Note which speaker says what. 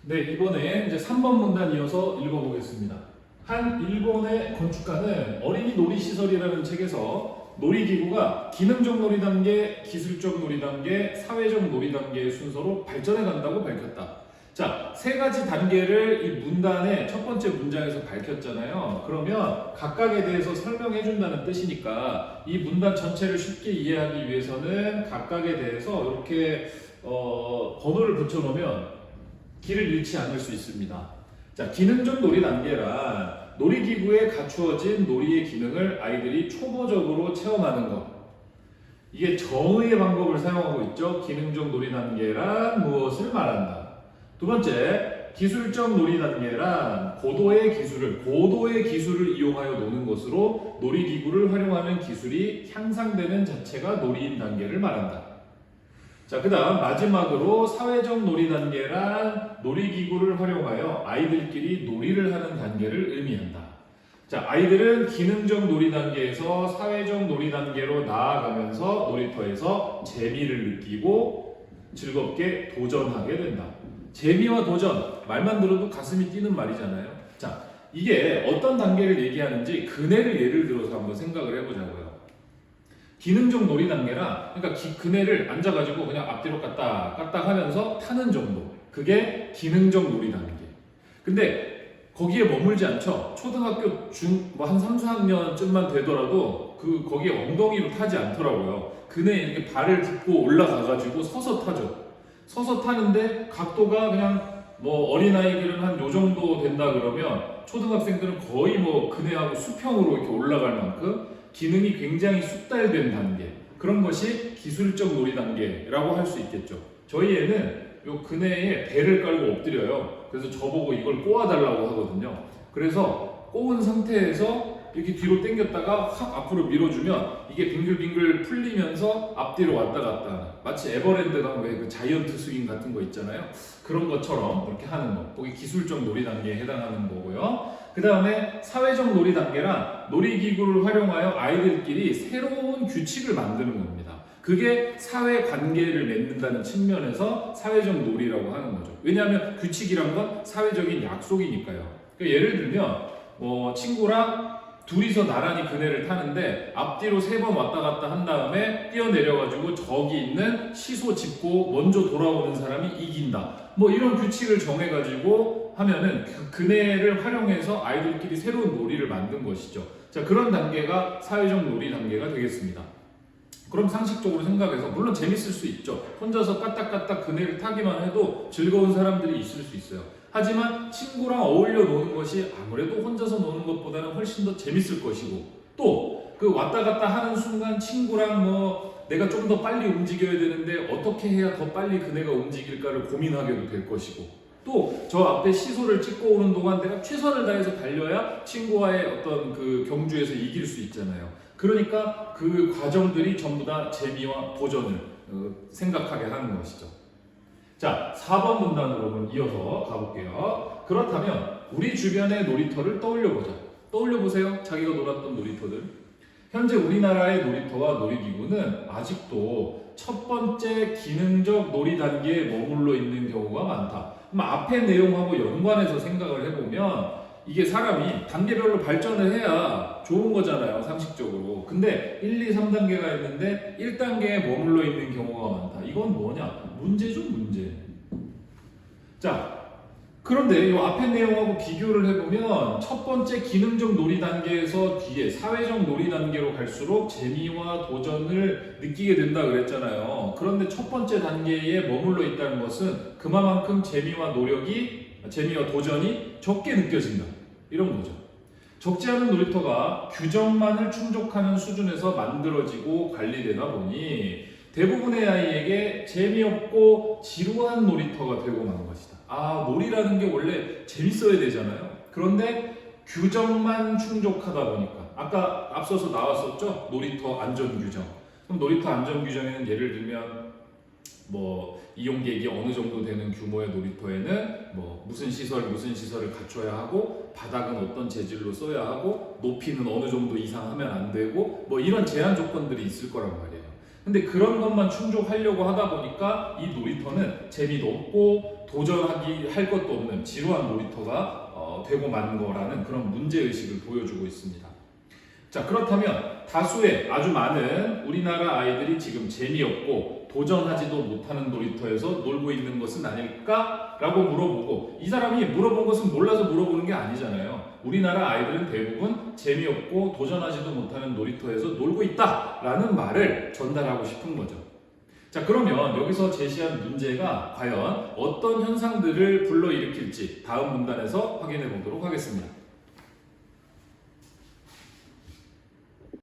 Speaker 1: 네, 이번에 이제 3번 문단 이어서 읽어보겠습니다. 한 일본의 건축가는 어린이 놀이시설이라는 책에서 놀이기구가 기능적 놀이 단계, 기술적 놀이 단계, 사회적 놀이 단계의 순서로 발전해 간다고 밝혔다. 자, 세 가지 단계를 이 문단의 첫 번째 문장에서 밝혔잖아요. 그러면 각각에 대해서 설명해 준다는 뜻이니까 이 문단 전체를 쉽게 이해하기 위해서는 각각에 대해서 이렇게 번호를 붙여놓으면 길을 잃지 않을 수 있습니다. 자, 기능적 놀이 단계란 놀이기구에 갖추어진 놀이의 기능을 아이들이 초보적으로 체험하는 것. 이게 정의의 방법을 사용하고 있죠. 기능적 놀이 단계란 무엇을 말한다. 두 번째, 기술적 놀이 단계란 고도의 기술을 이용하여 노는 것으로 놀이기구를 활용하는 기술이 향상되는 자체가 놀이인 단계를 말한다. 자, 그 다음 마지막으로 사회적 놀이 단계란 놀이기구를 활용하여 아이들끼리 놀이를 하는 단계를 의미한다. 자, 아이들은 기능적 놀이 단계에서 사회적 놀이 단계로 나아가면서 놀이터에서 재미를 느끼고 즐겁게 도전하게 된다. 재미와 도전, 말만 들어도 가슴이 뛰는 말이잖아요. 자, 이게 어떤 단계를 얘기하는지 그네를 예를 들어서 한번 생각을 해보자고요. 기능적 놀이 단계라, 그러니까 그네를 앉아가지고 그냥 앞뒤로 까딱 하면서 타는 정도. 그게 기능적 놀이 단계. 근데 거기에 머물지 않죠. 초등학교 한 3, 4학년쯤만 되더라도 거기에 엉덩이로 타지 않더라고요. 그네 이렇게 발을 딛고 올라가가지고 서서 타죠. 서서 타는데 각도가 그냥 어린아이들은 한 요 정도 된다 그러면 초등학생들은 거의 그네하고 수평으로 이렇게 올라갈 만큼 기능이 굉장히 숙달된 단계, 그런 것이 기술적 놀이 단계라고 할 수 있겠죠. 저희 애는 요 그네에 배를 깔고 엎드려요. 그래서 저보고 이걸 꼬아달라고 하거든요. 그래서 꼬은 상태에서 이렇게 뒤로 당겼다가 확 앞으로 밀어주면 이게 빙글빙글 풀리면서 앞뒤로 왔다 갔다, 마치 에버랜드 가면 왜 그 자이언트 스윙 같은 거 있잖아요. 그런 것처럼 그렇게 하는 거, 거기 기술적 놀이 단계에 해당하는 거고요. 그 다음에 사회적 놀이 단계란 놀이기구를 활용하여 아이들끼리 새로운 규칙을 만드는 겁니다. 그게 사회 관계를 맺는다는 측면에서 사회적 놀이라고 하는 거죠. 왜냐하면 규칙이란 건 사회적인 약속이니까요. 그러니까 예를 들면 친구랑 둘이서 나란히 그네를 타는데 앞뒤로 3번 왔다 갔다 한 다음에 뛰어내려가지고 저기 있는 시소 짚고 먼저 돌아오는 사람이 이긴다. 이런 규칙을 정해가지고 하면은 그네를 활용해서 아이들끼리 새로운 놀이를 만든 것이죠. 자, 그런 단계가 사회적 놀이 단계가 되겠습니다. 그럼 상식적으로 생각해서 물론 재밌을 수 있죠. 혼자서 까딱까딱 그네를 타기만 해도 즐거운 사람들이 있을 수 있어요. 하지만 친구랑 어울려 노는 것이 아무래도 혼자서 노는 것보다는 훨씬 더 재밌을 것이고, 또 그 왔다 갔다 하는 순간 친구랑 내가 좀 더 빨리 움직여야 되는데 어떻게 해야 더 빨리 그네가 움직일까를 고민하게도 될 것이고, 또 저 앞에 시소를 찍고 오는 동안 내가 최선을 다해서 달려야 친구와의 어떤 그 경주에서 이길 수 있잖아요. 그러니까 그 과정들이 전부 다 재미와 도전을 생각하게 하는 것이죠. 자, 4번 문단으로 그럼 이어서 가볼게요. 그렇다면 우리 주변의 놀이터를 떠올려보자. 떠올려보세요. 자기가 놀았던 놀이터들. 현재 우리나라의 놀이터와 놀이기구는 아직도 첫 번째 기능적 놀이 단계에 머물러 있는 경우가 많다. 그럼 앞의 내용하고 연관해서 생각을 해보면 이게 사람이 단계별로 발전을 해야 좋은 거잖아요, 상식적으로. 근데 1, 2, 3단계가 있는데 1단계에 머물러 있는 경우가 많다. 이건 뭐냐? 문제죠, 문제. 자, 그런데 이 앞의 내용하고 비교를 해보면 첫 번째 기능적 놀이 단계에서 뒤에 사회적 놀이 단계로 갈수록 재미와 도전을 느끼게 된다 그랬잖아요. 그런데 첫 번째 단계에 머물러 있다는 것은 그만큼 재미와 도전이 적게 느껴진다, 이런 거죠. 적지 않은 놀이터가 규정만을 충족하는 수준에서 만들어지고 관리되다 보니 대부분의 아이에게 재미없고 지루한 놀이터가 되고 만 것이다. 놀이라는 게 원래 재밌어야 되잖아요. 그런데 규정만 충족하다 보니까, 아까 앞서서 나왔었죠? 놀이터 안전 규정. 그럼 놀이터 안전 규정에는 예를 들면 이용객이 어느 정도 되는 규모의 놀이터에는 무슨 시설을 갖춰야 하고, 바닥은 어떤 재질로 써야 하고, 높이는 어느 정도 이상 하면 안 되고, 이런 제한 조건들이 있을 거란 말이에요. 근데 그런 것만 충족하려고 하다 보니까 이 놀이터는 재미도 없고 도전하기 할 것도 없는 지루한 놀이터가 되고 만 거라는 그런 문제의식을 보여주고 있습니다. 자, 그렇다면 다수의 아주 많은 우리나라 아이들이 지금 재미없고 도전하지도 못하는 놀이터에서 놀고 있는 것은 아닐까? 라고 물어보고, 이 사람이 물어본 것은 몰라서 물어보는 게 아니잖아요. 우리나라 아이들은 대부분 재미없고 도전하지도 못하는 놀이터에서 놀고 있다 라는 말을 전달하고 싶은 거죠. 자, 그러면 여기서 제시한 문제가 과연 어떤 현상들을 불러일으킬지 다음 문단에서 확인해 보도록 하겠습니다.